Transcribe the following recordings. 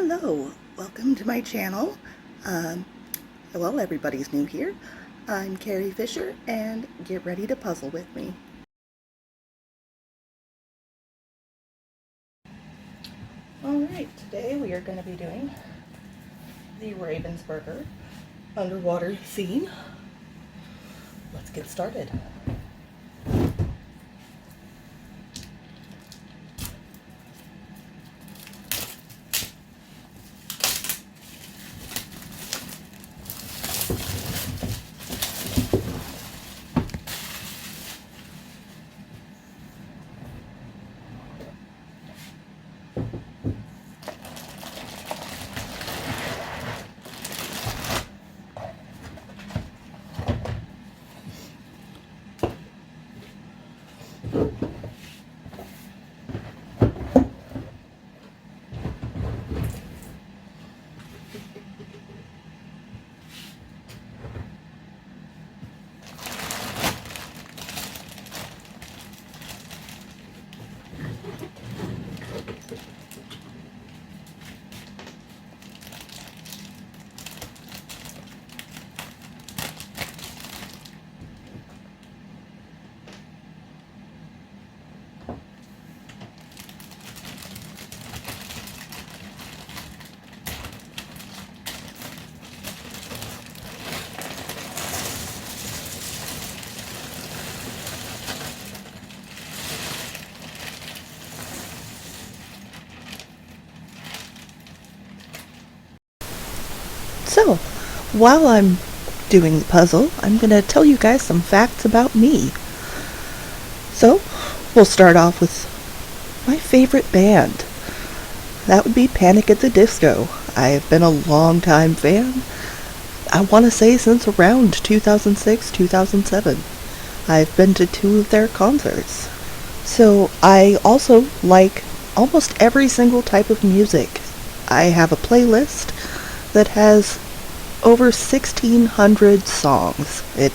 Hello, welcome to my channel. Well, everybody's new here. I'm Carrie Fisher, and get ready to puzzle with me. Alright, today we are going to be doing the Ravensburger underwater scene. Let's get started. So, while I'm doing the puzzle, I'm going to tell you guys some facts about me. So, we'll start off with my favorite band. That would be Panic at the Disco. I've been a long-time fan. I want to say since around 2006, 2007. I've been to 2 of their concerts. So, I also like almost every single type of music. I have a playlist that has over 1,600 songs. It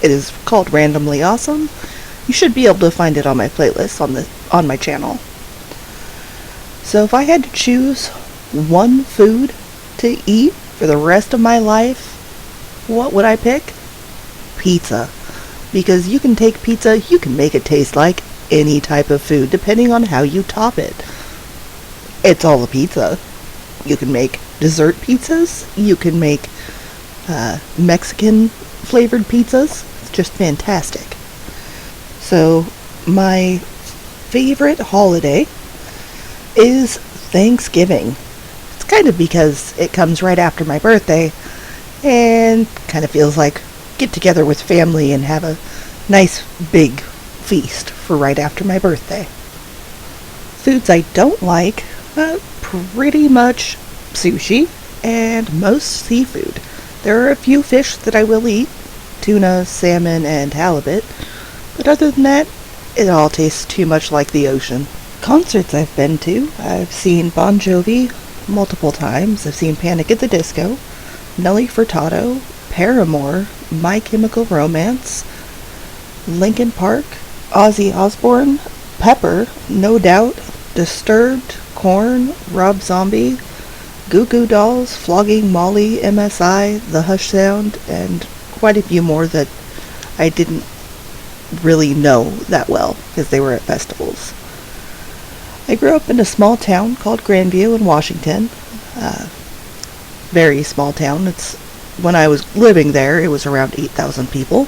is called Randomly Awesome. You should be able to find it on my playlist on my channel. So if I had to choose one food to eat for the rest of my life, what would I pick? Pizza. Because you can take pizza, you can make it taste like any type of food depending on how you top it. It's all a pizza. You can make dessert pizzas. You can make Mexican flavored pizzas. It's just fantastic. So my favorite holiday is Thanksgiving. It's kind of because it comes right after my birthday and kind of feels like get together with family and have a nice big feast for right after my birthday. Foods I don't like, pretty much sushi and most seafood. There are a few fish that I will eat, tuna, salmon, and halibut, but other than that, it all tastes too much like the ocean. Concerts I've been to, I've seen Bon Jovi multiple times. I've seen Panic at the Disco, Nelly Furtado, Paramore, My Chemical Romance, Linkin Park, Ozzy Osbourne, Pepper, No Doubt, Disturbed, Korn, Rob Zombie, Goo Goo Dolls, Flogging Molly, MSI, The Hush Sound, and quite a few more that I didn't really know that well because they were at festivals. I grew up in a small town called Grandview in Washington. Very small town. When I was living there, it was around 8,000 people.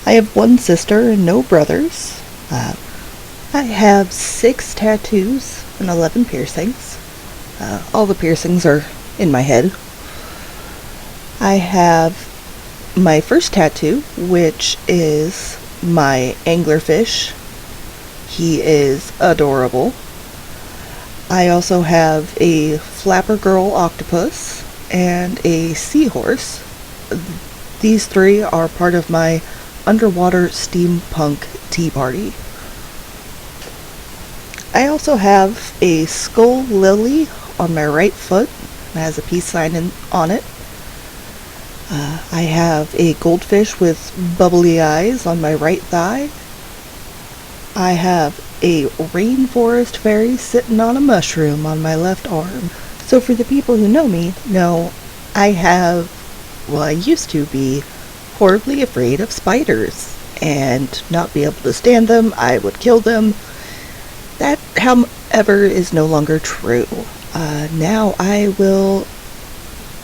I have one sister and no brothers. I have 6 tattoos and 11 piercings. All the piercings are in my head. I have my first tattoo, which is my anglerfish. He is adorable. I also have a flapper girl octopus and a seahorse. These 3 are part of my underwater steampunk tea party. I also have a skull lily on my right foot. It has a peace sign on it. I have a goldfish with bubbly eyes on my right thigh. I have a rainforest fairy sitting on a mushroom on my left arm. So for the people who know me, know I used to be horribly afraid of spiders and not be able to stand them. I would kill them. That, however, is no longer true. Now I will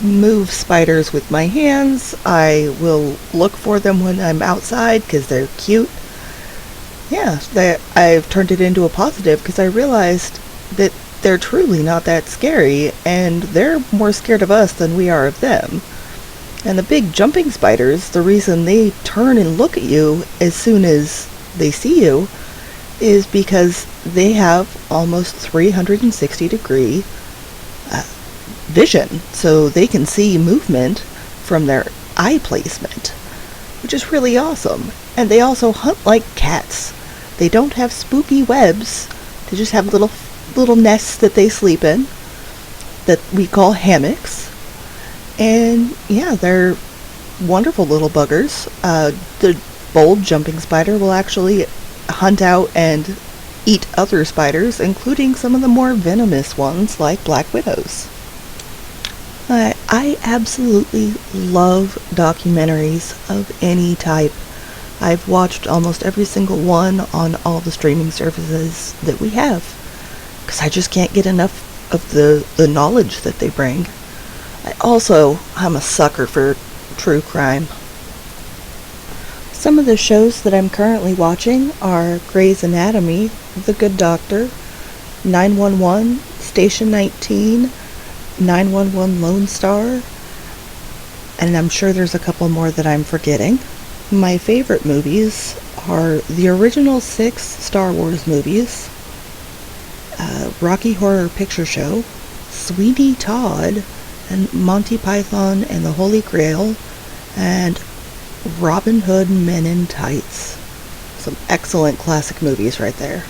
move spiders with my hands. I will look for them when I'm outside because they're cute. Yeah, I've turned it into a positive because I realized that they're truly not that scary, and they're more scared of us than we are of them. And the big jumping spiders, the reason they turn and look at you as soon as they see you is because they have almost 360-degree vision, so they can see movement from their eye placement, which is really awesome. And they also hunt like cats. They don't have spooky webs. They just have little nests that they sleep in that we call hammocks. And yeah, they're wonderful little buggers. The bold jumping spider will actually hunt out and eat other spiders, including some of the more venomous ones like black widows. I absolutely love documentaries of any type. I've watched almost every single one on all the streaming services that we have, because I just can't get enough of the knowledge that they bring. I'm a sucker for true crime. Some of the shows that I'm currently watching are Grey's Anatomy, The Good Doctor, 911, Station 19, 911 Lone Star, and I'm sure there's a couple more that I'm forgetting. My favorite movies are the original 6 Star Wars movies, Rocky Horror Picture Show, Sweeney Todd, and Monty Python and the Holy Grail, and Robin Hood Men in Tights. Some excellent classic movies right there.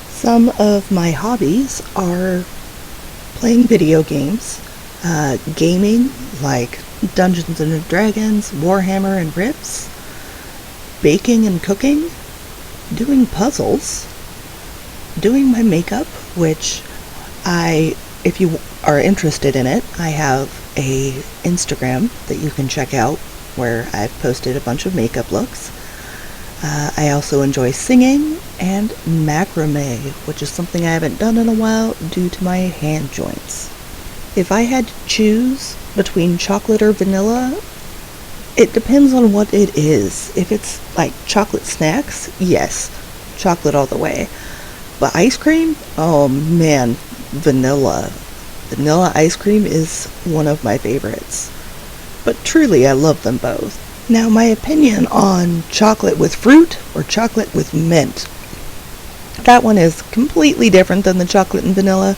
Some of my hobbies are playing video games, gaming like Dungeons and Dragons, Warhammer and Rips, baking and cooking, doing puzzles, doing my makeup, which if you are interested in it, I have a Instagram that you can check out where I've posted a bunch of makeup looks. I also enjoy singing and macrame, which is something I haven't done in a while due to my hand joints. If I had to choose between chocolate or vanilla, it depends on what it is. If it's like chocolate snacks, yes, chocolate all the way. But ice cream? Oh man, vanilla. Vanilla ice cream is one of my favorites. But truly, I love them both. Now, my opinion on chocolate with fruit or chocolate with mint. That one is completely different than the chocolate and vanilla.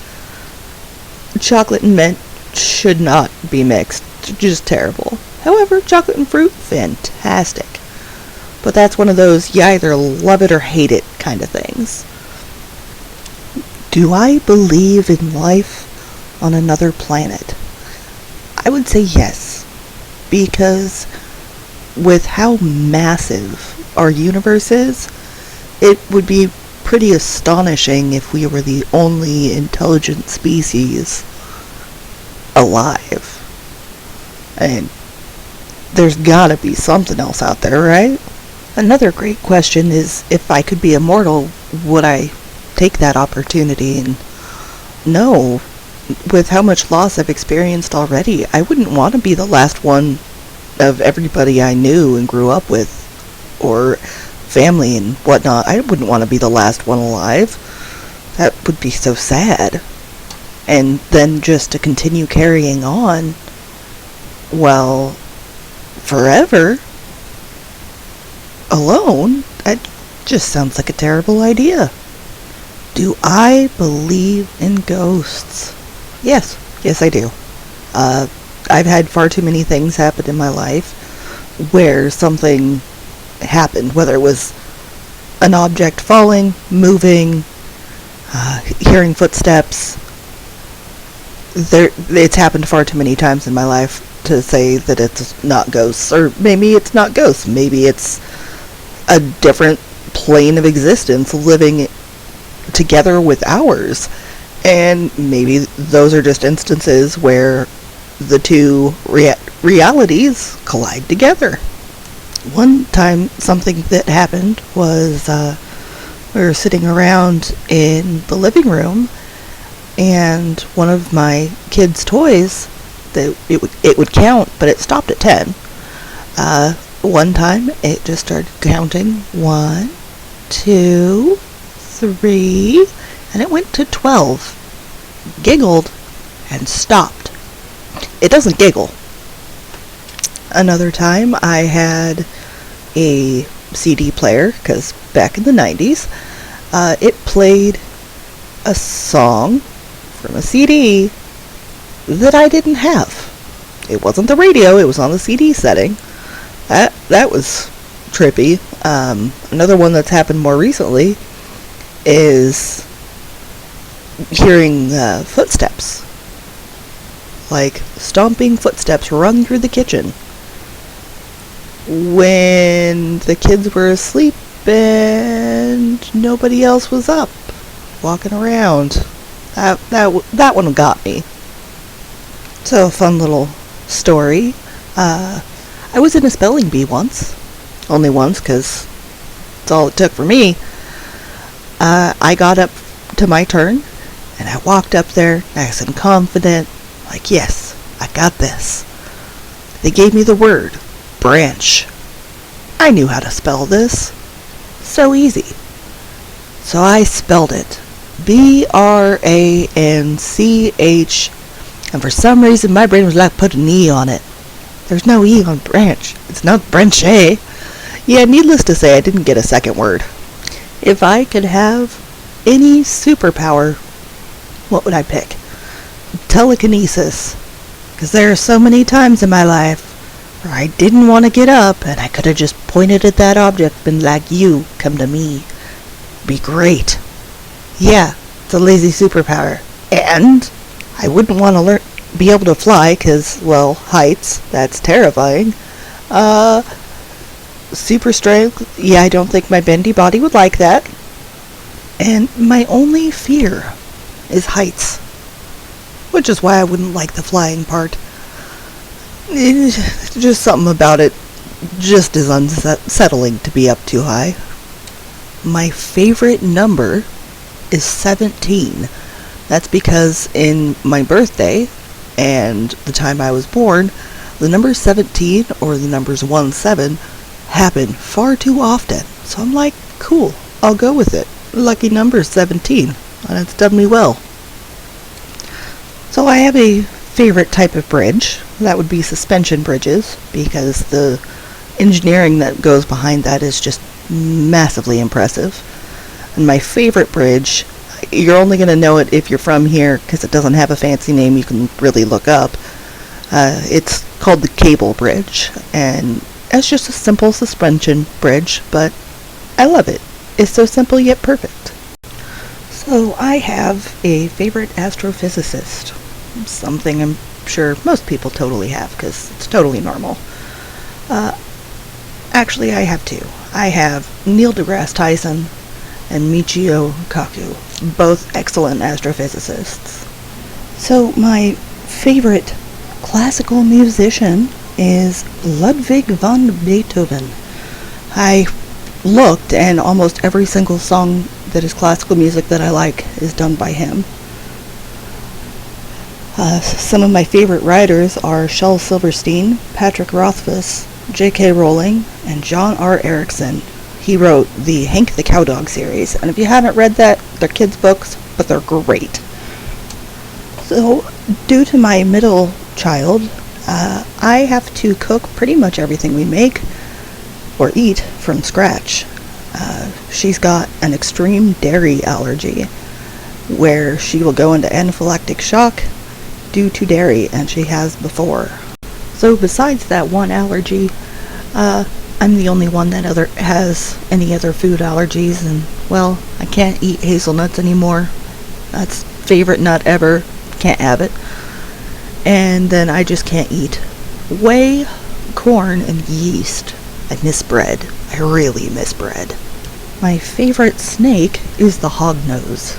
Chocolate and mint should not be mixed. Just terrible. However, chocolate and fruit, fantastic. But that's one of those you either love it or hate it kind of things. Do I believe in life on another planet? I would say yes, because with how massive our universe is, it would be pretty astonishing if we were the only intelligent species alive. And there's gotta be something else out there, right? Another great question is, if I could be immortal, would I take that opportunity? And no, with how much loss I've experienced already, I wouldn't want to be the last one of everybody I knew and grew up with, or family and whatnot. I wouldn't want to be the last one alive. That would be so sad. And then just to continue carrying on, well, forever, alone, that just sounds like a terrible idea. Do I believe in ghosts? Yes I do. I've had far too many things happen in my life where something happened, whether it was an object falling, moving, hearing footsteps. It's happened far too many times in my life to say that it's not ghosts, or maybe it's not ghosts, maybe it's a different plane of existence living together with ours. And maybe those are just instances where the two realities collide together. One time, something that happened was we were sitting around in the living room, and one of my kids' toys, it would count, but it stopped at 10. One time, it just started counting 1, 2, 3, and it went to 12. Giggled and stopped. It doesn't giggle. Another time I had a CD player, because back in the 90s, it played a song from a CD that I didn't have. It wasn't the radio, it was on the CD setting. That was trippy. Another one that's happened more recently is hearing footsteps. Like stomping footsteps run through the kitchen when the kids were asleep and nobody else was up, walking around. That one got me. So, a fun little story. I was in a spelling bee once. Only once, because it's all it took for me. I got up to my turn, and I walked up there nice and confident, like, yes, I got this. They gave me the word, branch. I knew how to spell this. So easy. So I spelled it. BRANCH, and for some reason my brain was like, put an E on it. There's no E on branch. It's not branche. Yeah, needless to say, I didn't get a second word. If I could have any superpower, what would I pick? Telekinesis. Because there are so many times in my life where I didn't want to get up, and I could have just pointed at that object and been like, you, come to me. Be great. Yeah, it's a lazy superpower. And I wouldn't want to be able to fly, because, well, heights, that's terrifying. Super strength, yeah, I don't think my bendy body would like that. And my only fear is heights, which is why I wouldn't like the flying part. It's just something about it just is unsettling to be up too high. My favorite number is 17. That's because in my birthday and the time I was born, the number 17 or the numbers 1-7 happen far too often. So I'm like, cool, I'll go with it. Lucky number 17, and it's done me well. So I have a favorite type of bridge. That would be suspension bridges, because the engineering that goes behind that is just massively impressive. And my favorite bridge, you're only going to know it if you're from here, because it doesn't have a fancy name you can really look up. It's called the Cable Bridge, and it's just a simple suspension bridge, but I love it. It's so simple yet perfect. So I have a favorite astrophysicist. Something I'm sure most people totally have, because it's totally normal. Actually, I have two. I have Neil deGrasse Tyson and Michio Kaku, both excellent astrophysicists. So my favorite classical musician is Ludwig van Beethoven. I looked, and almost every single song that is classical music that I like is done by him. Some of my favorite writers are Shel Silverstein, Patrick Rothfuss, J.K. Rowling, and John R. Erickson. He wrote the Hank the Cowdog series, and if you haven't read that, they're kids' books, but they're great. So, due to my middle child, I have to cook pretty much everything we make or eat from scratch. She's got an extreme dairy allergy, where she will go into anaphylactic shock due to dairy, and she has before. So besides that one allergy, I'm the only one that has any other food allergies, and, well, I can't eat hazelnuts anymore. That's favorite nut ever. Can't have it. And then I just can't eat whey, corn, and yeast. I miss bread. I really miss bread. My favorite snake is the hognose.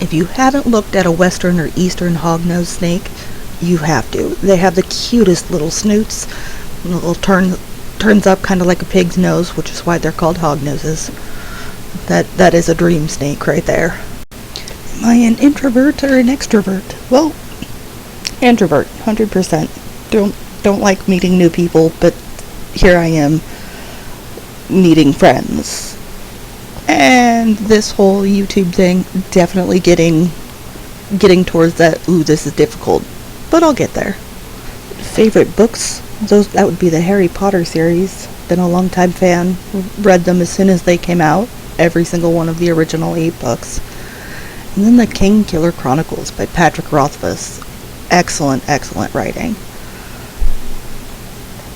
If you haven't looked at a western or eastern hognose snake, you have to. They have the cutest little snoots. A little turns up kind of like a pig's nose, which is why they're called hognoses. That is a dream snake right there. Am I an introvert or an extrovert? Well, introvert, 100%. Don't like meeting new people, but here I am meeting friends. And this whole YouTube thing, definitely getting towards that, ooh, this is difficult, but I'll get there. Favorite books? That would be the Harry Potter series. Been a long time fan. Read them as soon as they came out. Every single one of the original 8 books. And then the King Killer Chronicles by Patrick Rothfuss. Excellent, excellent writing.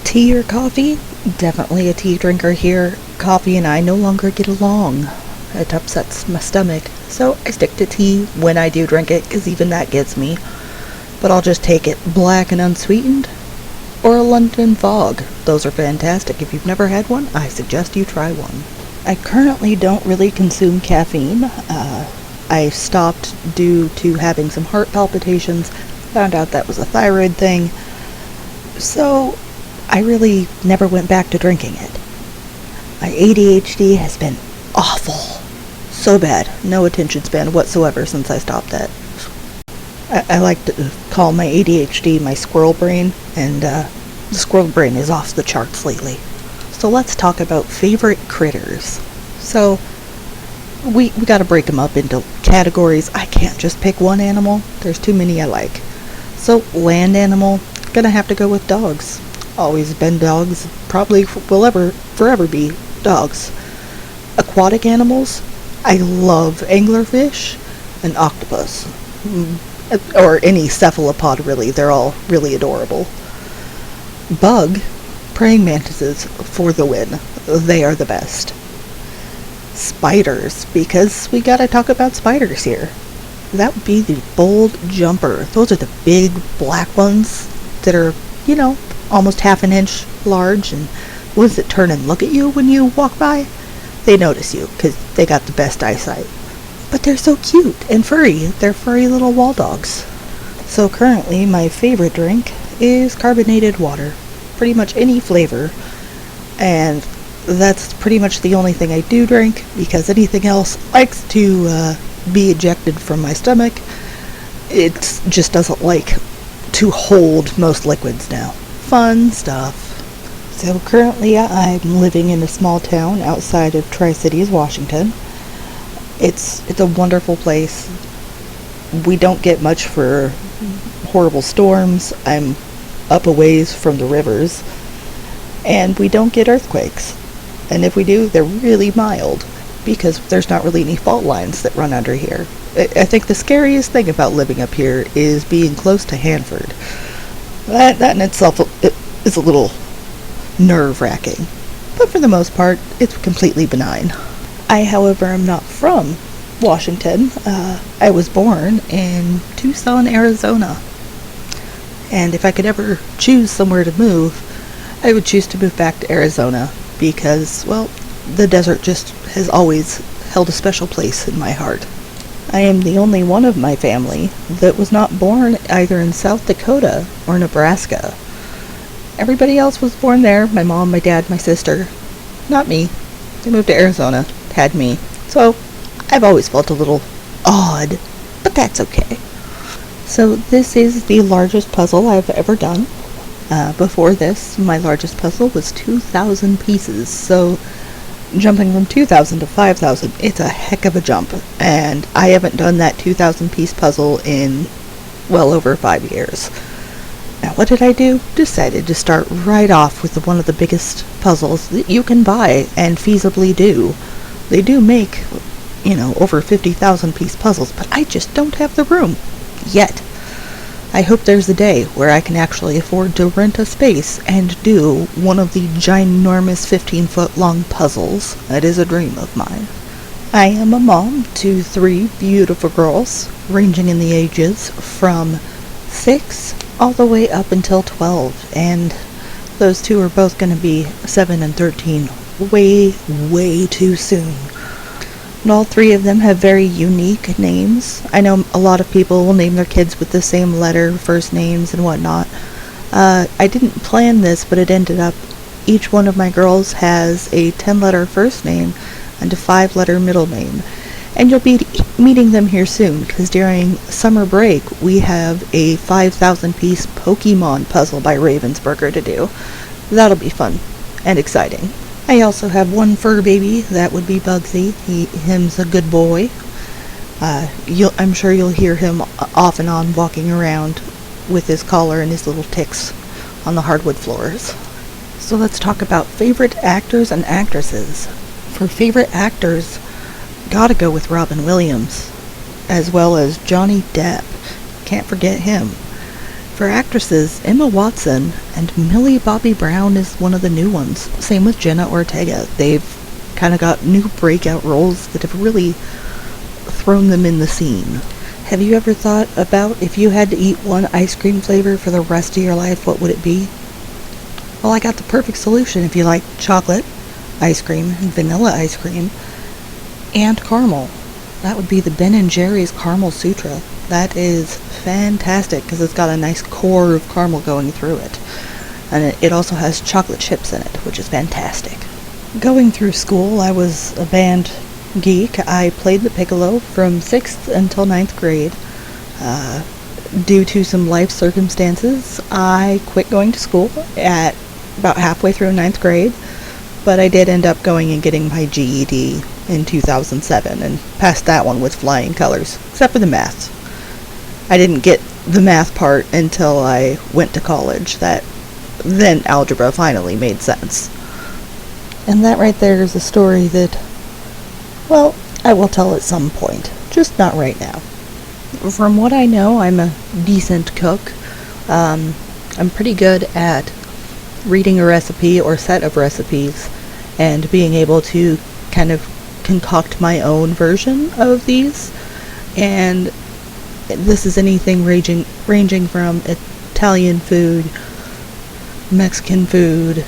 Tea or coffee? Definitely a tea drinker here. Coffee and I no longer get along. It upsets my stomach. So I stick to tea when I do drink it, because even that gets me. But I'll just take it black and unsweetened. Or a London Fog. Those are fantastic. If you've never had one, I suggest you try one. I currently don't really consume caffeine. I stopped due to having some heart palpitations. Found out that was a thyroid thing. So I really never went back to drinking it. My ADHD has been awful. So bad. No attention span whatsoever since I stopped that. I like to call my ADHD my squirrel brain, and the squirrel brain is off the charts lately. So let's talk about favorite critters. So we gotta break them up into categories. I can't just pick one animal. There's too many I like. So land animal, gonna have to go with dogs. Always been dogs. Probably will forever be dogs. Aquatic animals, I love anglerfish and octopus. Or any cephalopod, really. They're all really adorable. Bug, praying mantises for the win. They are the best. Spiders, because we gotta talk about spiders here. That would be the bold jumper. Those are the big black ones that are, almost half an inch large, and ones that turn and look at you when you walk by. They notice you because they got the best eyesight. But they're so cute and furry. They're furry little wall dogs. So currently my favorite drink is carbonated water. Pretty much any flavor. And that's pretty much the only thing I do drink, because anything else likes to be ejected from my stomach. It just doesn't like to hold most liquids now. Fun stuff. So currently I'm living in a small town outside of Tri-Cities, Washington. It's a wonderful place. We don't get much for horrible storms. I'm up a ways from the rivers. And we don't get earthquakes. And if we do, they're really mild, because there's not really any fault lines that run under here. I think the scariest thing about living up here is being close to Hanford. That in itself is a little nerve-wracking. But for the most part, it's completely benign. I, however, am not from Washington. I was born in Tucson, Arizona. And if I could ever choose somewhere to move, I would choose to move back to Arizona, because, well, the desert just has always held a special place in my heart. I am the only one of my family that was not born either in South Dakota or Nebraska. Everybody else was born there. My mom, my dad, my sister. Not me. They moved to Arizona, had me. So I've always felt a little odd, but that's okay. So this is the largest puzzle I've ever done. Before this, my largest puzzle was 2,000 pieces. So jumping from 2,000 to 5,000, it's a heck of a jump. And I haven't done that 2,000 piece puzzle in well over 5 years. Now what did I do? Decided to start right off with one of the biggest puzzles that you can buy and feasibly do. They do make, over 50,000 piece puzzles, but I just don't have the room. Yet. I hope there's a day where I can actually afford to rent a space and do one of the ginormous 15-foot long puzzles. That is a dream of mine. I am a mom to 3 beautiful girls, ranging in the ages from 6 all the way up until 12, and those 2 are both going to be 7 and 13 way, way too soon. And all three of them have very unique names. I know a lot of people will name their kids with the same letter, first names, and whatnot. I didn't plan this, but it ended up each one of my girls has a 10-letter first name and a 5-letter middle name. And you'll be meeting them here soon, because during summer break, we have a 5,000-piece Pokemon puzzle by Ravensburger to do. That'll be fun and exciting. I also have one fur baby. That would be Bugsy. Him's a good boy. I'm sure you'll hear him off and on walking around with his collar and his little ticks on the hardwood floors. So let's talk about favorite actors and actresses. For favorite actors, gotta go with Robin Williams, as well as Johnny Depp. Can't forget him. For actresses, Emma Watson and Millie Bobby Brown is one of the new ones. Same with Jenna Ortega. They've kind of got new breakout roles that have really thrown them in the scene. Have you ever thought about if you had to eat one ice cream flavor for the rest of your life, what would it be? Well, I got the perfect solution if you like chocolate ice cream and vanilla ice cream and caramel. That would be the Ben & Jerry's Caramel Sutra. That is fantastic because it's got a nice core of caramel going through it. And it also has chocolate chips in it, which is fantastic. Going through school, I was a band geek. I played the piccolo from 6th until 9th grade. Due to some life circumstances, I quit going to school at about halfway through 9th grade. But I did end up going and getting my GED in 2007 and passed that one with flying colors, except for the math. I didn't get the math part until I went to college. Then algebra finally made sense. And that right there is a story that, well, I will tell at some point, just not right now. From what I know, I'm a decent cook. I'm pretty good at reading a recipe or set of recipes and being able to kind of concoct my own version of these. And this is anything ranging from Italian food, Mexican food.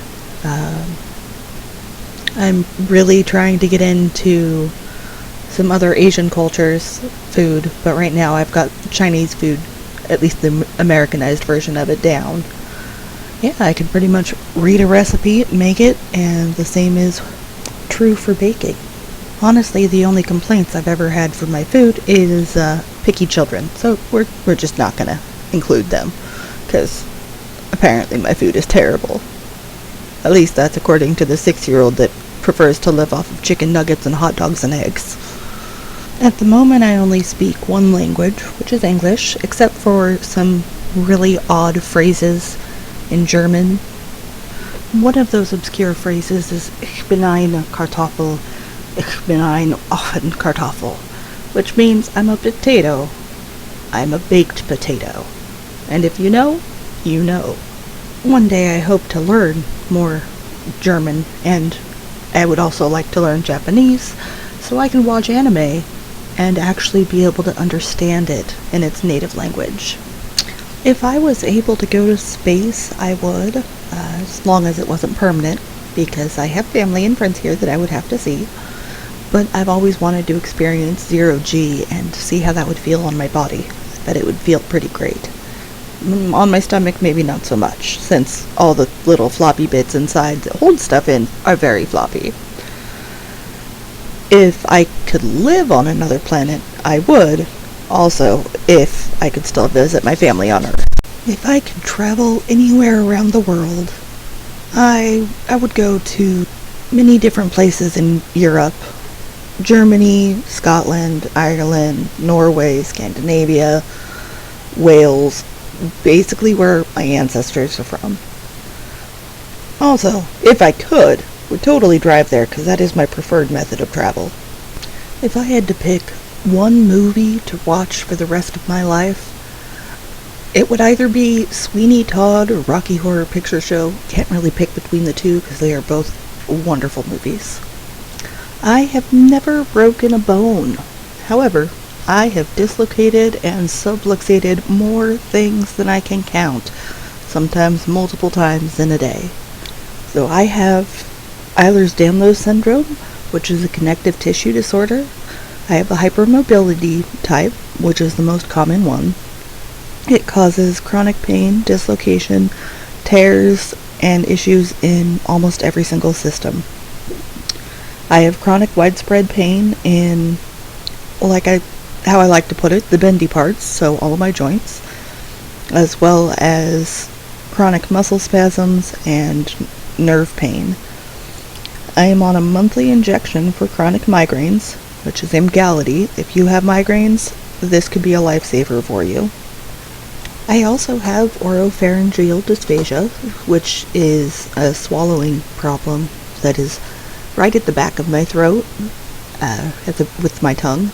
I'm really trying to get into some other Asian cultures' food, but right now I've got Chinese food, at least the Americanized version of it, down. Yeah, I can pretty much read a recipe, make it, and the same is true for baking. Honestly, the only complaints I've ever had for my food is picky children, so we're just not gonna include them, because apparently my food is terrible. At least that's according to the 6-year-old that prefers to live off of chicken nuggets and hot dogs and eggs. At the moment, I only speak one language, which is English, except for some really odd phrases in German. One of those obscure phrases is Ich bin eine Kartoffel, ich bin ein offen Kartoffel, which means I'm a potato. I'm a baked potato. And if you know, you know. One day I hope to learn more German, and I would also like to learn Japanese so I can watch anime and actually be able to understand it in its native language. If I was able to go to space, I would, as long as it wasn't permanent, because I have family and friends here that I would have to see. But I've always wanted to experience 0G and see how that would feel on my body. I bet it would feel pretty great. On my stomach, maybe not so much, since all the little floppy bits inside that hold stuff in are very floppy. If I could live on another planet, I would. Also, if I could still visit my family on Earth. If I could travel anywhere around the world, I would go to many different places in Europe. Germany, Scotland, Ireland, Norway, Scandinavia, Wales, basically where my ancestors are from. Also, if I could, would totally drive there because that is my preferred method of travel. If I had to pick one movie to watch for the rest of my life, it would either be Sweeney Todd or Rocky Horror Picture Show. Can't really pick between the two because they are both wonderful movies. I have never broken a bone. However, I have dislocated and subluxated more things than I can count, sometimes multiple times in a day. So I have Ehlers-Danlos syndrome, which is a connective tissue disorder. I have the hypermobility type, which is the most common one. It causes chronic pain, dislocation, tears, and issues in almost every single system. I have chronic widespread pain in, how I like to put it, the bendy parts, so all of my joints, as well as chronic muscle spasms and nerve pain. I am on a monthly injection for chronic migraines, which is Emgality. If you have migraines, this could be a lifesaver for you. I also have oropharyngeal dysphagia, which is a swallowing problem that is right at the back of my throat, with my tongue.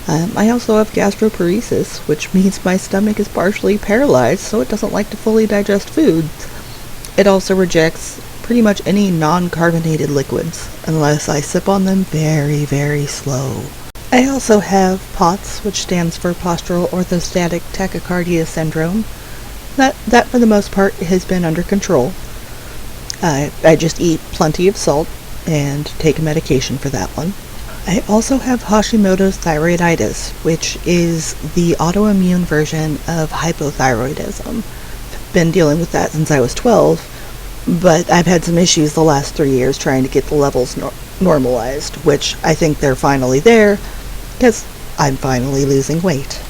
I also have gastroparesis, which means my stomach is partially paralyzed, so it doesn't like to fully digest foods. It also rejects pretty much any non-carbonated liquids, unless I sip on them very, very slow. I also have POTS, which stands for Postural Orthostatic Tachycardia Syndrome. That for the most part has been under control. I just eat plenty of salt and take a medication for that one. I also have Hashimoto's thyroiditis, which is the autoimmune version of hypothyroidism. I've been dealing with that since I was 12, but I've had some issues the last 3 years trying to get the levels normalized, which I think they're finally there, because I'm finally losing weight.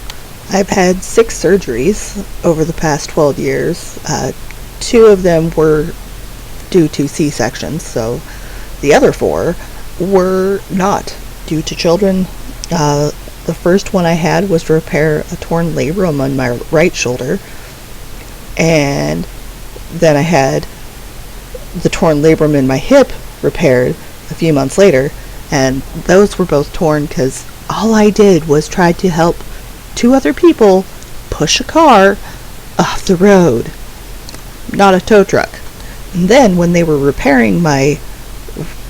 I've had 6 surgeries over the past 12 years. 2 of them were due to C-sections, so the other 4 were not due to children. The first one I had was to repair a torn labrum on my right shoulder, and then I had the torn labrum in my hip repaired a few months later, and those were both torn because all I did was try to help 2 other people push a car off the road, not a tow truck. And then when they were repairing my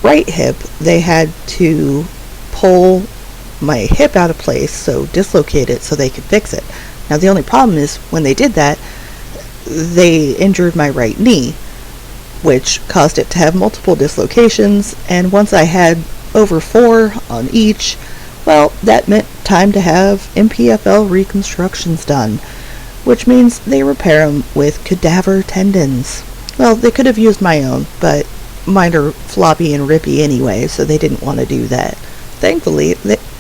right hip, they had to pull my hip out of place, so dislocate it so they could fix it. Now the only problem is when they did that, they injured my right knee, which caused it to have multiple dislocations, and once I had over 4 on each, well, that meant time to have MPFL reconstructions done, which means they repair them with cadaver tendons. Well, they could have used my own, but mine are floppy and rippy anyway, so they didn't want to do that. Thankfully,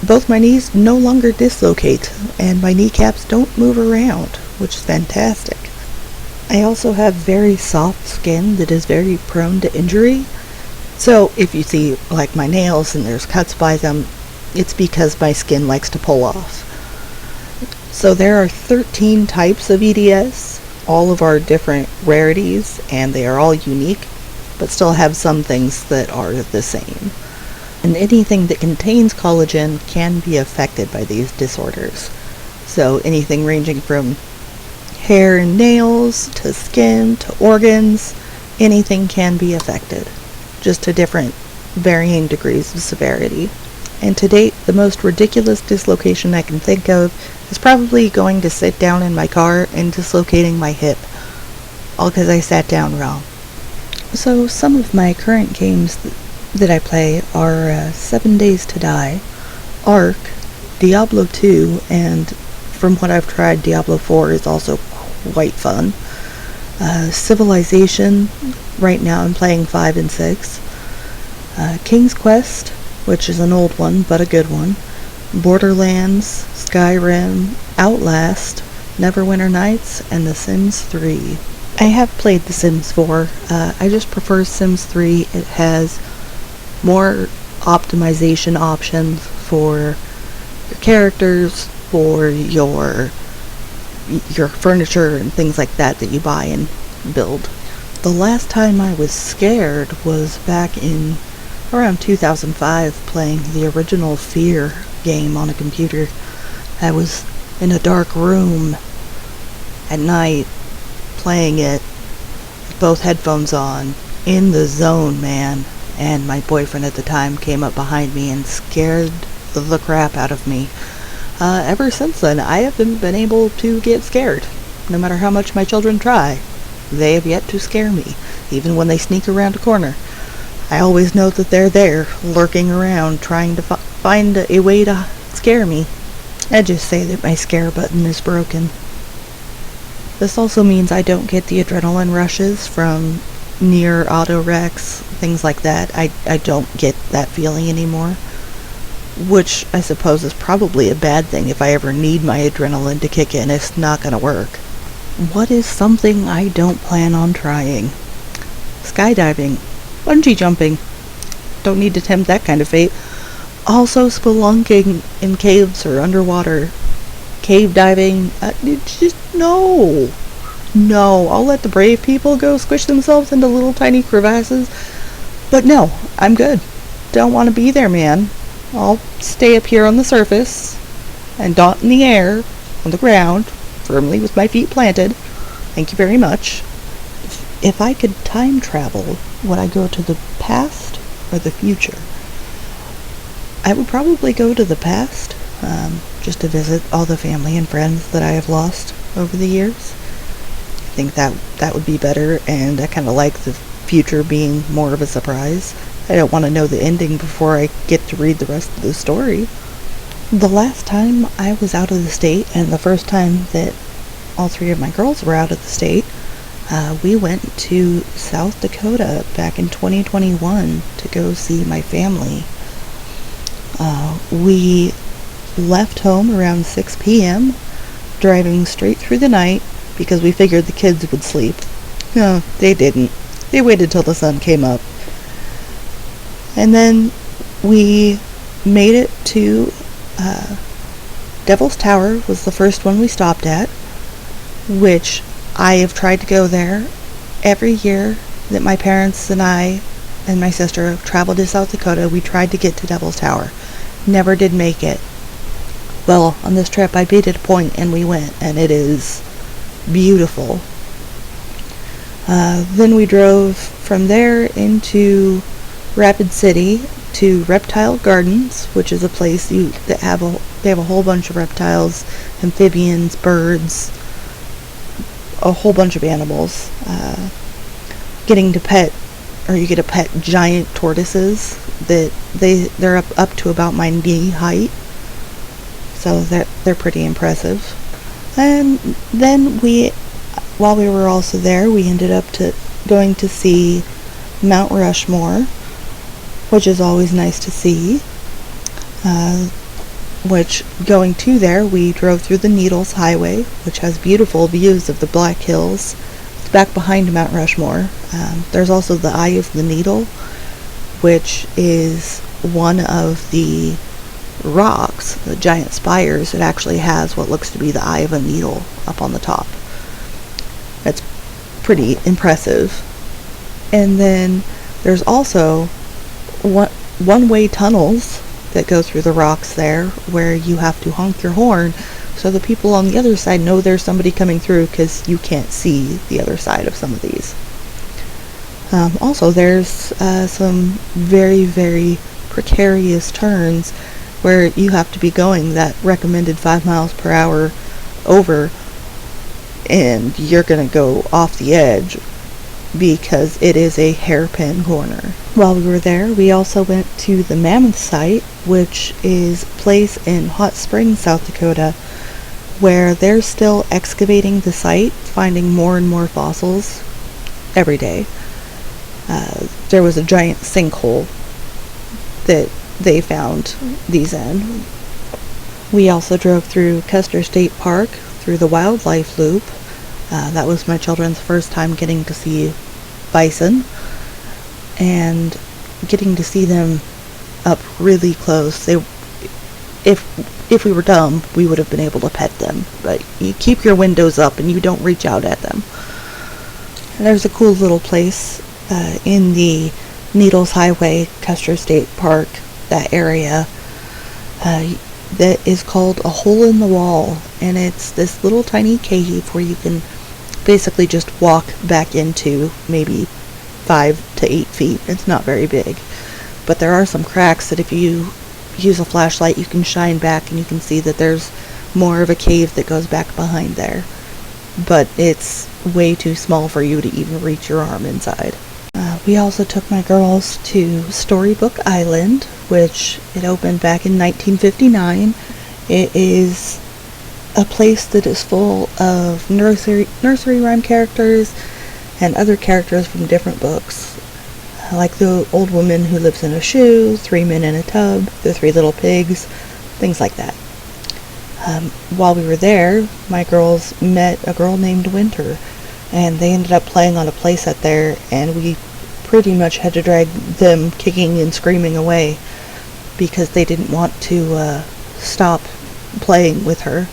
both my knees no longer dislocate, and my kneecaps don't move around, which is fantastic. I also have very soft skin that is very prone to injury, so if you see like my nails and there's cuts by them, it's because my skin likes to pull off. So there are 13 types of EDS. All of our different rarities, and they are all unique, but still have some things that are the same. And anything that contains collagen can be affected by these disorders. So anything ranging from hair and nails, to skin, to organs, anything can be affected, just to different varying degrees of severity. And to date, the most ridiculous dislocation I can think of is probably going to sit down in my car and dislocating my hip, all because I sat down wrong. So some of my current games that I play are 7 Days to Die, Ark, Diablo 2, and from what I've tried, Diablo 4 is also quite fun. Civilization, right now I'm playing 5 and 6. King's Quest, which is an old one, but a good one. Borderlands, Skyrim, Outlast, Neverwinter Nights, and The Sims 3. I have played The Sims 4. I just prefer Sims 3. It has more optimization options for your characters, for your furniture and things like that you buy and build. The last time I was scared was back in around 2005 playing the original Fear game on a computer. I was in a dark room at night playing it with both headphones on, in the zone, man, and my boyfriend at the time came up behind me and scared the crap out of me. Ever since then, I haven't been able to get scared, no matter how much my children try. They have yet to scare me, even when they sneak around a corner. I always know that they're there, lurking around, trying to find a way to scare me. I just say that my scare button is broken. This also means I don't get the adrenaline rushes from near auto wrecks, things like that. I don't get that feeling anymore, which I suppose is probably a bad thing. If I ever need my adrenaline to kick in, it's not going to work. What is something I don't plan on trying? Skydiving. Bungee jumping. Don't need to tempt that kind of fate. Also spelunking in caves or underwater. Cave diving. Just no. No, I'll let the brave people go squish themselves into little tiny crevasses. But no, I'm good. Don't want to be there, man. I'll stay up here on the surface and not in the air, on the ground, firmly with my feet planted. Thank you very much. If I could time travel, would I go to the past or the future? I would probably go to the past, just to visit all the family and friends that I have lost over the years. I think that would be better, and I kind of like the future being more of a surprise. I don't want to know the ending before I get to read the rest of the story. The last time I was out of the state, and the first time that all three of my girls were out of the state, we went to South Dakota back in 2021 to go see my family. We left home around 6 p.m., driving straight through the night because we figured the kids would sleep. No, they didn't. They waited till the sun came up. And then we made it to Devil's Tower was the first one we stopped at, which I have tried to go there every year that my parents and I and my sister traveled to South Dakota. We tried to get to Devil's Tower. Never did make it. Well, on this trip I made it a point and we went, and it is beautiful. Then we drove from there into Rapid City to Reptile Gardens, which is a place they have a whole bunch of reptiles, amphibians, birds, a whole bunch of animals. You get to pet giant tortoises that they're up to about my knee height, so they're pretty impressive. And then while we were also there, we ended up going to see Mount Rushmore, which is always nice to see. Which, going to there, we drove through the Needles Highway, which has beautiful views of the Black Hills. It's back behind Mount Rushmore. There's also the Eye of the Needle, which is one of the rocks, the giant spires. It actually has what looks to be the eye of a needle up on the top. It's pretty impressive. And then there's also one-way tunnels that go through the rocks there, where you have to honk your horn so the people on the other side know there's somebody coming through, because you can't see the other side of some of these. Also, there's some very, very precarious turns where you have to be going that recommended 5 miles per hour over, and you're going to go off the edge because it is a hairpin corner. While we were there, we also went to the Mammoth site, which is a place in Hot Springs, South Dakota, where they're still excavating the site, finding more and more fossils every day. There was a giant sinkhole that they found these in. We also drove through Custer State Park, through the wildlife loop. That was my children's first time getting to see bison, and getting to see them up really close. If we were dumb, we would have been able to pet them, but you keep your windows up and you don't reach out at them. And there's a cool little place in the Needles Highway, Custer State Park, that area, that is called a hole in the wall, and it's this little tiny cave where you can basically just walk back into maybe 5 to 8 feet. It's not very big, but there are some cracks that if you use a flashlight you can shine back and you can see that there's more of a cave that goes back behind there, but it's way too small for you to even reach your arm inside. We also took my girls to Storybook Island, which it opened back in 1959. It is a place that is full of nursery rhyme characters and other characters from different books, like the old woman who lives in a shoe, 3 men in a tub, the 3 little pigs, things like that. While we were there, my girls met a girl named Winter, and they ended up playing on a playset there, and we pretty much had to drag them kicking and screaming away because they didn't want to stop playing with her.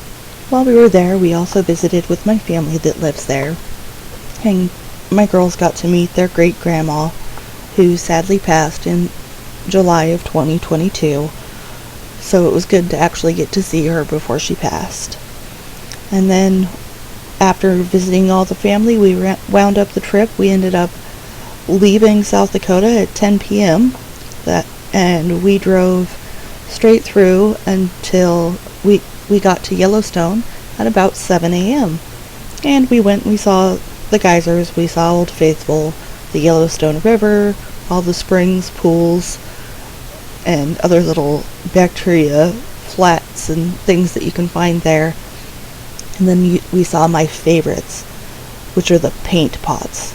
While we were there, we also visited with my family that lives there, and my girls got to meet their great-grandma, who sadly passed in July of 2022, so it was good to actually get to see her before she passed. And then, after visiting all the family, we wound up the trip. We ended up leaving South Dakota at 10 p.m. And we drove straight through until we got to Yellowstone at about 7 a.m. And we saw the geysers, we saw Old Faithful, the Yellowstone River, all the springs, pools, and other little bacteria flats and things that you can find there. And then we saw my favorites, which are the paint pots.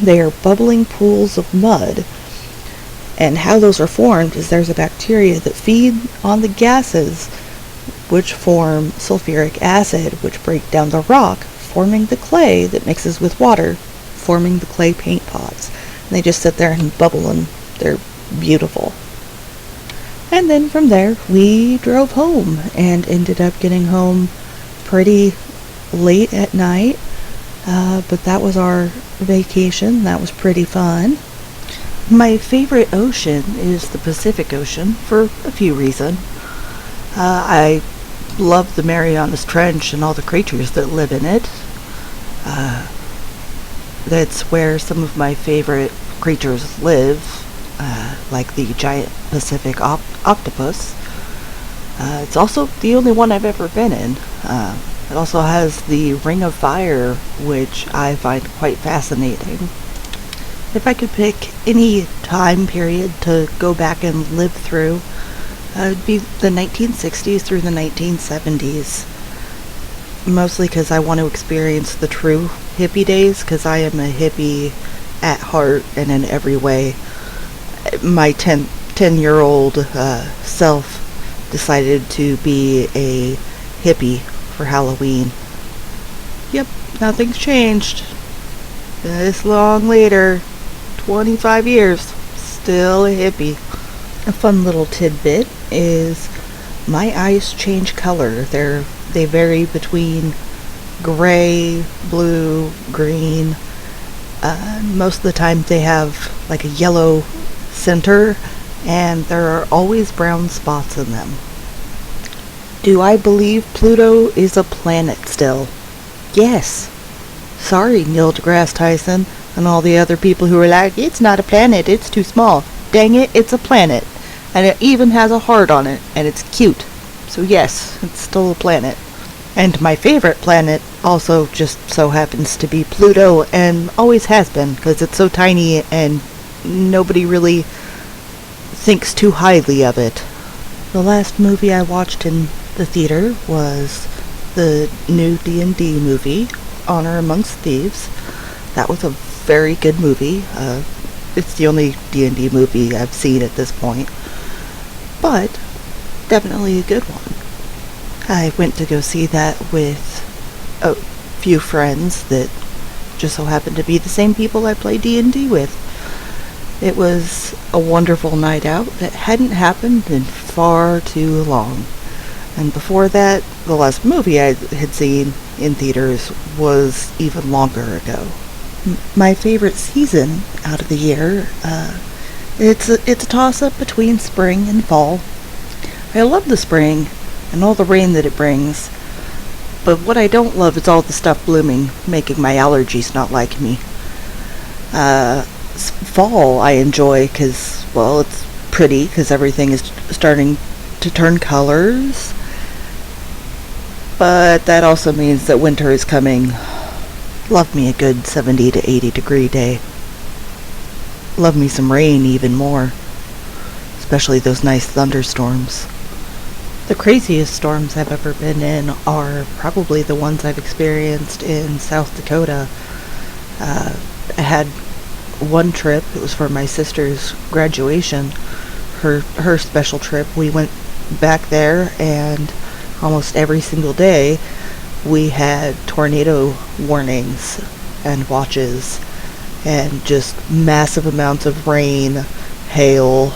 They are bubbling pools of mud, and how those are formed is there's a bacteria that feed on the gases which form sulfuric acid, which break down the rock, forming the clay that mixes with water, forming the clay paint pots. And they just sit there and bubble, and they're beautiful. And then from there we drove home and ended up getting home pretty late at night, but that was our vacation. That was pretty fun. My favorite ocean is the Pacific Ocean for a few reasons. I love the Marianas Trench and all the creatures that live in it. That's where some of my favorite creatures live, like the giant Pacific octopus. It's also the only one I've ever been in. It also has the Ring of Fire, which I find quite fascinating. If I could pick any time period to go back and live through, it would be the 1960s through the 1970s. Mostly because I want to experience the true hippie days, because I am a hippie at heart and in every way. My 10-year-old self decided to be a hippie for Halloween. Yep, nothing's changed. This long later, 25 years, still a hippie. A fun little tidbit is my eyes change color. They vary between gray, blue, green. Most of the time they have like a yellow center, and there are always brown spots in them. Do I believe Pluto is a planet still? Yes. Sorry, Neil deGrasse Tyson and all the other people who are like, it's not a planet, it's too small. Dang it, it's a planet. And it even has a heart on it, and it's cute. So yes, it's still a planet. And my favorite planet also just so happens to be Pluto, and always has been, because it's so tiny and nobody really thinks too highly of it. The last movie I watched in the theater was the new D&D movie, Honor Amongst Thieves. That was a very good movie. It's the only D&D movie I've seen at this point, but definitely a good one. I went to go see that with a few friends that just so happened to be the same people I play D&D with. It was a wonderful night out that hadn't happened in far too long. And before that, the last movie I had seen in theaters was even longer ago. My favorite season out of the year, it's a toss-up between spring and fall. I love the spring and all the rain that it brings, but what I don't love is all the stuff blooming, making my allergies not like me. Fall I enjoy because, well, it's pretty because everything is starting to turn colors, but that also means that winter is coming. Love me a good 70 to 80 degree day. Love me some rain even more, especially those nice thunderstorms. The craziest storms I've ever been in are probably the ones I've experienced in South Dakota. I had one trip, it was for my sister's graduation, her special trip. We went back there, and almost every single day we had tornado warnings and watches, and just massive amounts of rain, hail,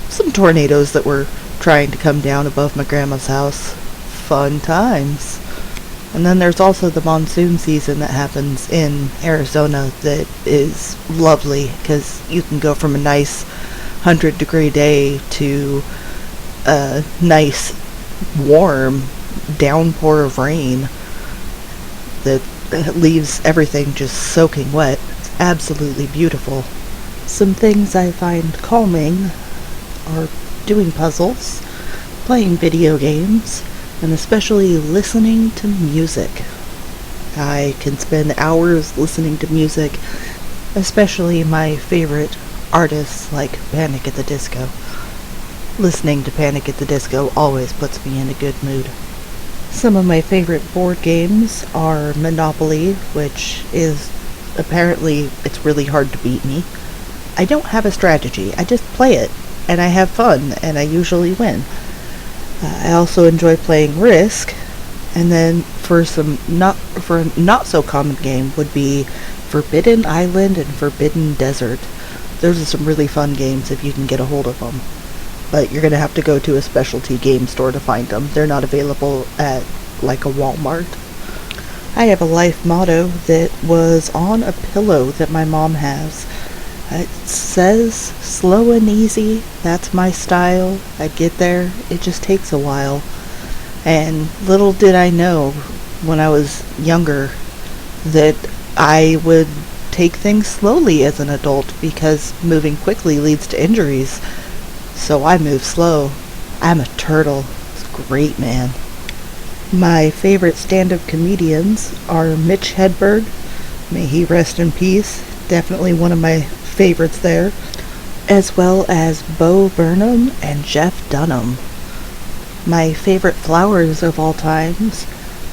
some tornadoes that were trying to come down above my grandma's house. Fun times. And then there's also the monsoon season that happens in Arizona that is lovely, because you can go from a nice 100-degree day to a nice warm downpour of rain that leaves everything just soaking wet. It's absolutely beautiful. Some things I find calming are doing puzzles, playing video games, and especially listening to music. I can spend hours listening to music, especially my favorite artists like Panic! At the Disco. Listening to Panic! At the Disco always puts me in a good mood. Some of my favorite board games are Monopoly, which is apparently it's really hard to beat me. I don't have a strategy, I just play it, and I have fun, and I usually win. I also enjoy playing Risk, and then for a not so common game would be Forbidden Island and Forbidden Desert. Those are some really fun games if you can get a hold of them. But you're going to have to go to a specialty game store to find them. They're not available at, like, a Walmart. I have a life motto that was on a pillow that my mom has. It says, slow and easy, that's my style. I get there, it just takes a while. And little did I know when I was younger that I would take things slowly as an adult, because moving quickly leads to injuries. So I move slow. I'm a turtle. It's great, man. My favorite stand-up comedians are Mitch Hedberg. May he rest in peace. Definitely one of my favorites there. As well as Bo Burnham and Jeff Dunham. My favorite flowers of all times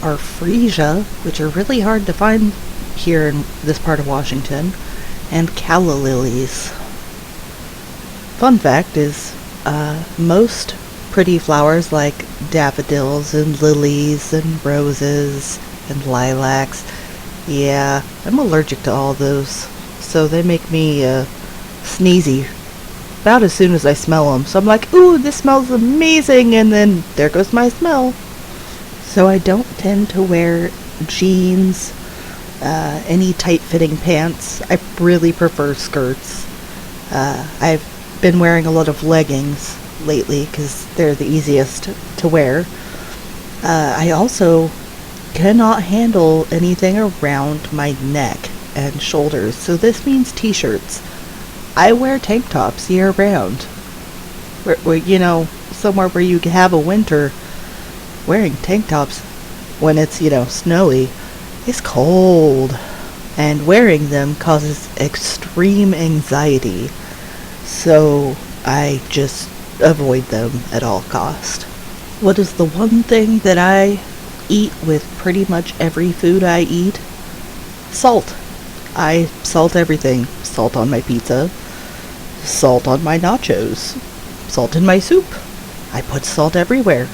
are freesia, which are really hard to find here in this part of Washington, and calla lilies. Fun fact is, most pretty flowers like daffodils and lilies and roses and lilacs, yeah, I'm allergic to all those, so they make me sneezy about as soon as I smell them. So I'm like, ooh, this smells amazing, and then there goes my smell. So I don't tend to wear jeans, any tight-fitting pants. I really prefer skirts. I've been wearing a lot of leggings lately because they're the easiest to wear. I also cannot handle anything around my neck and shoulders, so this means t-shirts. I wear tank tops year round. Where you know, somewhere where you can have a winter, wearing tank tops when it's, snowy is cold, and wearing them causes extreme anxiety. So I just avoid them at all cost. What is the one thing that I eat with pretty much every food I eat? Salt. I salt everything. Salt on my pizza, salt on my nachos, salt in my soup. I put salt everywhere.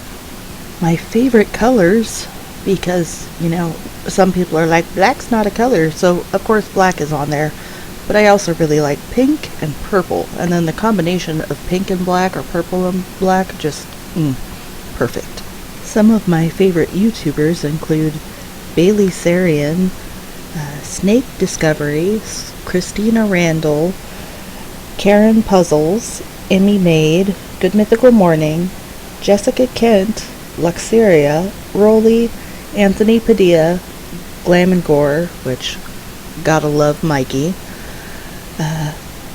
My favorite colors, because, some people are like, black's not a color, so of course black is on there. But I also really like pink and purple, and then the combination of pink and black or purple and black, just perfect. Some of my favorite YouTubers include Bailey Sarian, Snake Discovery, Christina Randall, Karen Puzzles, Emmy Maid, Good Mythical Morning, Jessica Kent, Luxeria, Rolly, Anthony Padilla, Glam and Gore, which gotta love Mikey,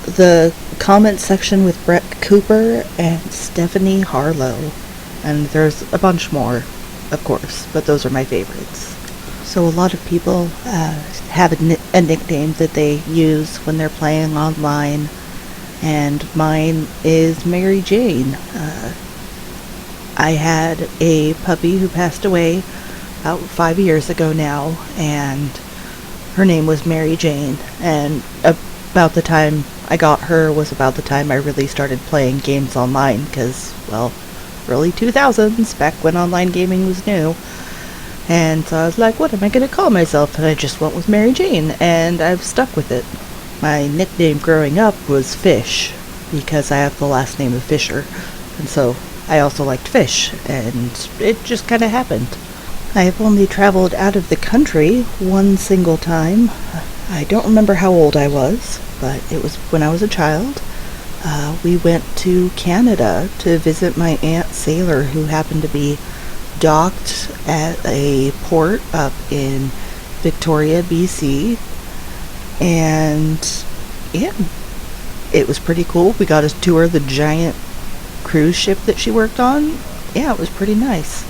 the comment section with Brett Cooper and Stephanie Harlow, and there's a bunch more, of course, but those are my favorites. So a lot of people have a nickname that they use when they're playing online, and mine is Mary Jane. I had a puppy who passed away about 5 years ago now, and her name was Mary Jane, and about the time I got her was about the time I really started playing games online, because, well, early 2000s, back when online gaming was new. And so I was like, what am I going to call myself? And I just went with Mary Jane, and I've stuck with it. My nickname growing up was Fish, because I have the last name of Fisher, and so I also liked fish, and it just kind of happened. I have only traveled out of the country one single time. I don't remember how old I was, but it was when I was a child. We went to Canada to visit my Aunt Sailor, who happened to be docked at a port up in Victoria, BC, and yeah, it was pretty cool. We got to tour the giant cruise ship that she worked on. Yeah, it was pretty nice.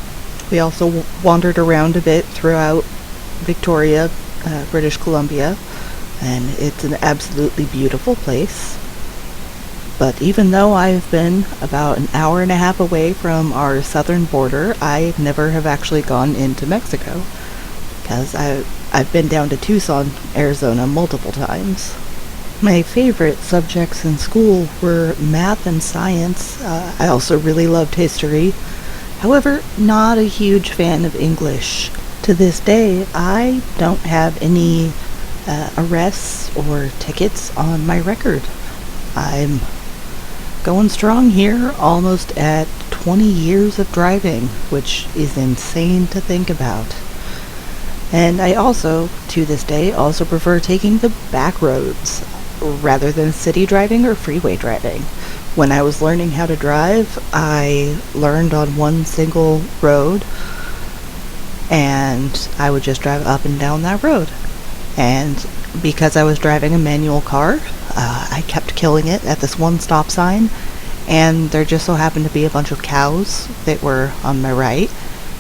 We also wandered around a bit throughout Victoria, British Columbia, and it's an absolutely beautiful place. But even though I've been about an hour and a half away from our southern border, I never have actually gone into Mexico, because I've been down to Tucson, Arizona multiple times. My favorite subjects in school were math and science. I also really loved history. However, not a huge fan of English. To this day, I don't have any arrests or tickets on my record. I'm going strong here, almost at 20 years of driving, which is insane to think about. And I also, to this day, also prefer taking the back roads rather than city driving or freeway driving. When I was learning how to drive, I learned on one single road, and I would just drive up and down that road. And because I was driving a manual car, I kept killing it at this one stop sign, and there just so happened to be a bunch of cows that were on my right,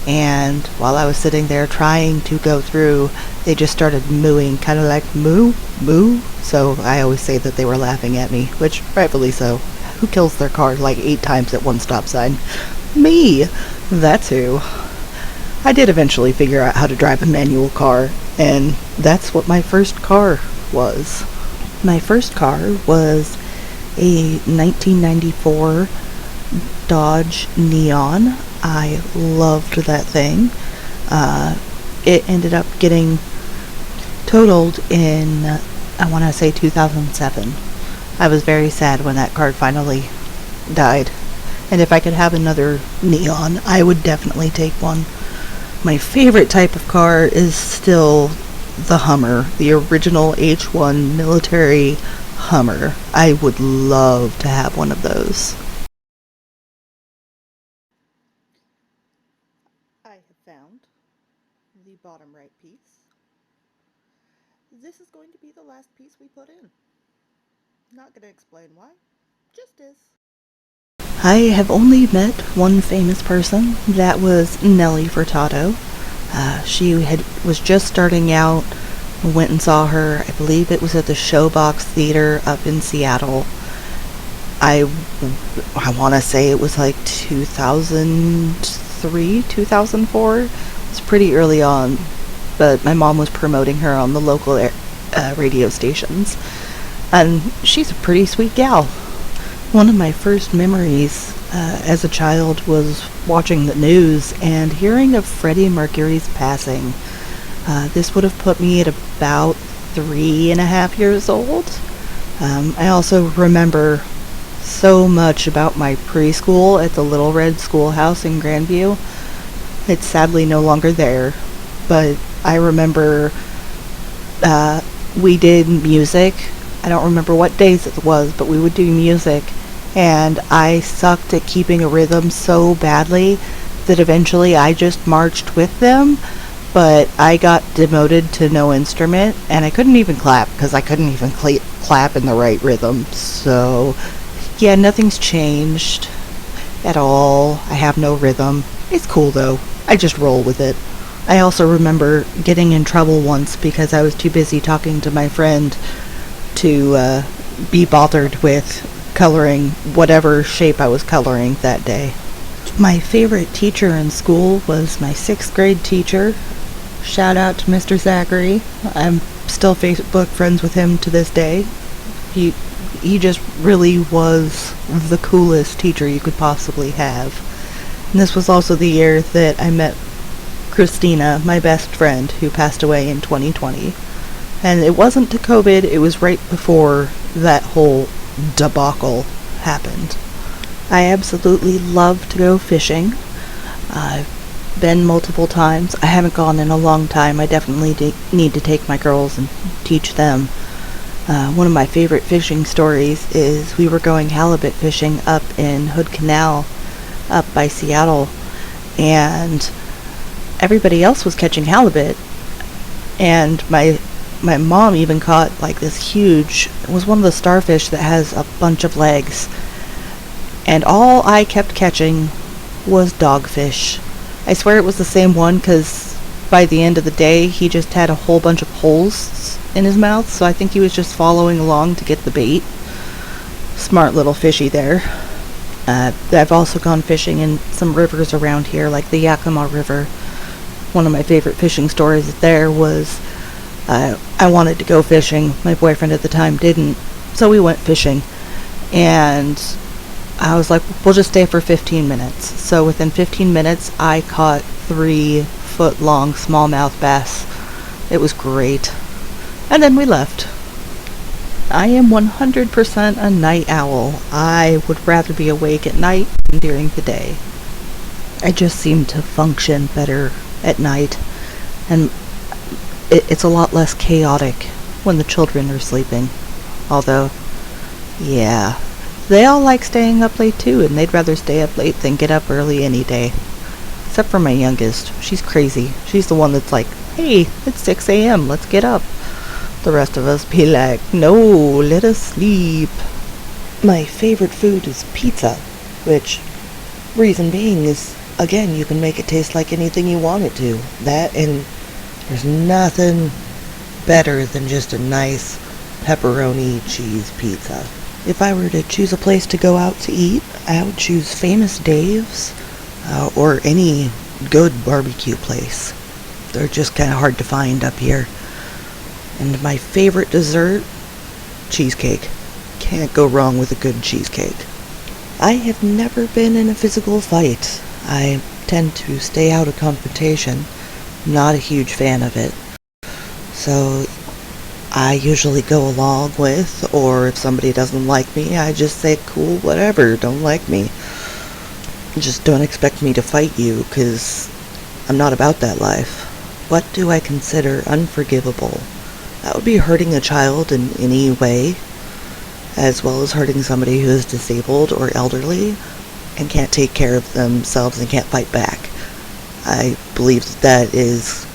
and while I was sitting there trying to go through, they just started mooing, kind of like moo, moo, so I always say that they were laughing at me, which rightfully so. Who kills their car like 8 times at one stop sign? Me! That's who. I did eventually figure out how to drive a manual car, and that's what my first car was. My first car was a 1994 Dodge Neon. I loved that thing. It ended up getting totaled in, I want to say 2007. I was very sad when that car finally died. And if I could have another Neon, I would definitely take one. My favorite type of car is still the Hummer, the original H1 military Hummer. I would love to have one of those. I have found the bottom right piece. This is going to be the last piece we put in. Not going to explain why, just is. I have only met one famous person. That was Nelly Furtado. She was just starting out. Went and saw her. I believe it was at the Showbox Theater up in Seattle. I want to say it was like 2003, 2004. It was pretty early on, but my mom was promoting her on the local radio stations, and she's a pretty sweet gal. One of my first memories as a child was watching the news and hearing of Freddie Mercury's passing. This would have put me at about 3.5 years old. I also remember so much about my preschool at the Little Red Schoolhouse in Grandview. It's sadly no longer there, but I remember we did music. I don't remember what days it was, but we would do music, and I sucked at keeping a rhythm so badly that eventually I just marched with them, but I got demoted to no instrument, and I couldn't even clap because I couldn't even clap in the right rhythm. So yeah, nothing's changed at all. I have no rhythm. It's cool though. I just roll with it. I also remember getting in trouble once because I was too busy talking to my friend to be bothered with coloring whatever shape I was coloring that day. My favorite teacher in school was my 6th grade teacher. Shout out to Mr. Zachary. I'm still Facebook friends with him to this day. He just really was the coolest teacher you could possibly have. And this was also the year that I met Christina, my best friend, who passed away in 2020. And it wasn't to COVID, it was right before that whole debacle happened. I absolutely love to go fishing. I've been multiple times. I haven't gone in a long time. I definitely need to take my girls and teach them. One of my favorite fishing stories is we were going halibut fishing up in Hood Canal up by Seattle, and everybody else was catching halibut, and my mom even caught like this huge, it was one of the starfish that has a bunch of legs, and all I kept catching was dogfish. I swear it was the same one, because by the end of the day he just had a whole bunch of holes in his mouth, so I think he was just following along to get the bait. Smart little fishy there. I've also gone fishing in some rivers around here, like the Yakima River. One of my favorite fishing stories there was I wanted to go fishing. My boyfriend at the time didn't, so we went fishing. And I was like, we'll just stay for 15 minutes. So within 15 minutes, I caught 3-foot-long smallmouth bass. It was great. And then we left. I am 100% a night owl. I would rather be awake at night than during the day. I just seem to function better at night, and it's a lot less chaotic when the children are sleeping. Although, yeah, they all like staying up late too, and they'd rather stay up late than get up early any day. Except for my youngest. She's crazy. She's the one that's like, hey, it's 6 a.m., let's get up. The rest of us be like, no, let us sleep. My favorite food is pizza, which, reason being is, again, you can make it taste like anything you want it to. That, and there's nothing better than just a nice pepperoni cheese pizza. If I were to choose a place to go out to eat, I would choose Famous Dave's, or any good barbecue place. They're just kind of hard to find up here. And my favorite dessert, cheesecake. Can't go wrong with a good cheesecake. I have never been in a physical fight. I tend to stay out of confrontation. Not a huge fan of it. So I usually go along with, or if somebody doesn't like me, I just say, cool, whatever, don't like me. Just don't expect me to fight you, because I'm not about that life. What do I consider unforgivable? That would be hurting a child in any way, as well as hurting somebody who is disabled or elderly and can't take care of themselves and can't fight back. I believe that is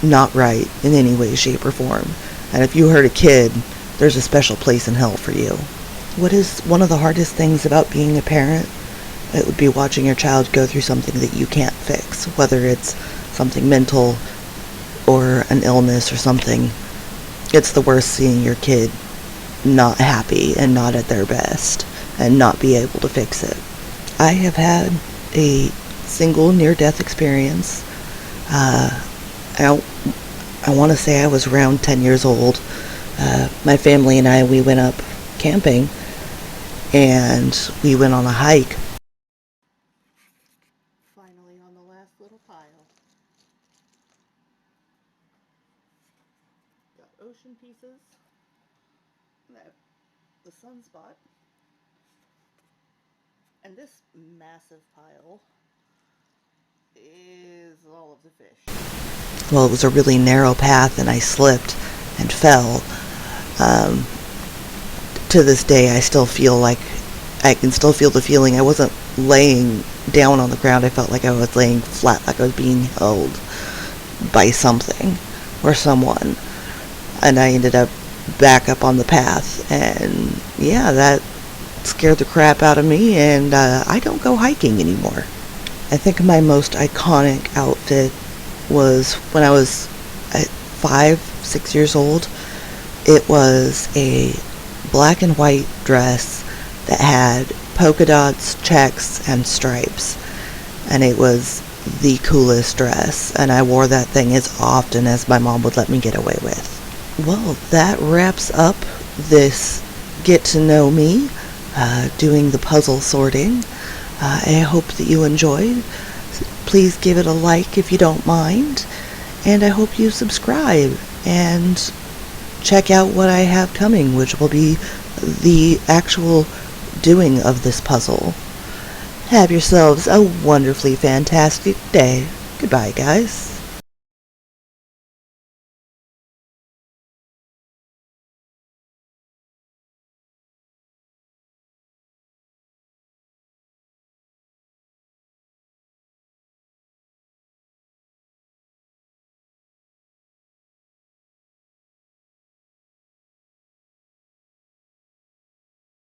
not right in any way, shape, or form. And if you hurt a kid, there's a special place in hell for you. What is one of the hardest things about being a parent? It would be watching your child go through something that you can't fix, whether it's something mental or an illness or something. It's the worst seeing your kid not happy and not at their best and not be able to fix it. I have had a single near-death experience. I want to say I was around 10 years old. My family and I, we went up camping and we went on a hike. Finally on the last little pile. Got ocean pieces. The sunspot. And this massive pile is all of the fish. Well, it was a really narrow path and I slipped and fell. To this day, I still feel like I can still feel the feeling. I wasn't laying down on the ground. I felt like I was laying flat, like I was being held by something or someone. And I ended up back up on the path. And yeah, that scared the crap out of me, and I don't go hiking anymore. I think my most iconic outfit was when I was 5, 6 years old. It was a black and white dress that had polka dots, checks, and stripes. And it was the coolest dress. And I wore that thing as often as my mom would let me get away with. Well, that wraps up this Get to Know Me, doing the puzzle sorting. I hope that you enjoyed. Please give it a like if you don't mind. And I hope you subscribe and check out what I have coming, which will be the actual doing of this puzzle. Have yourselves a wonderfully fantastic day. Goodbye, guys.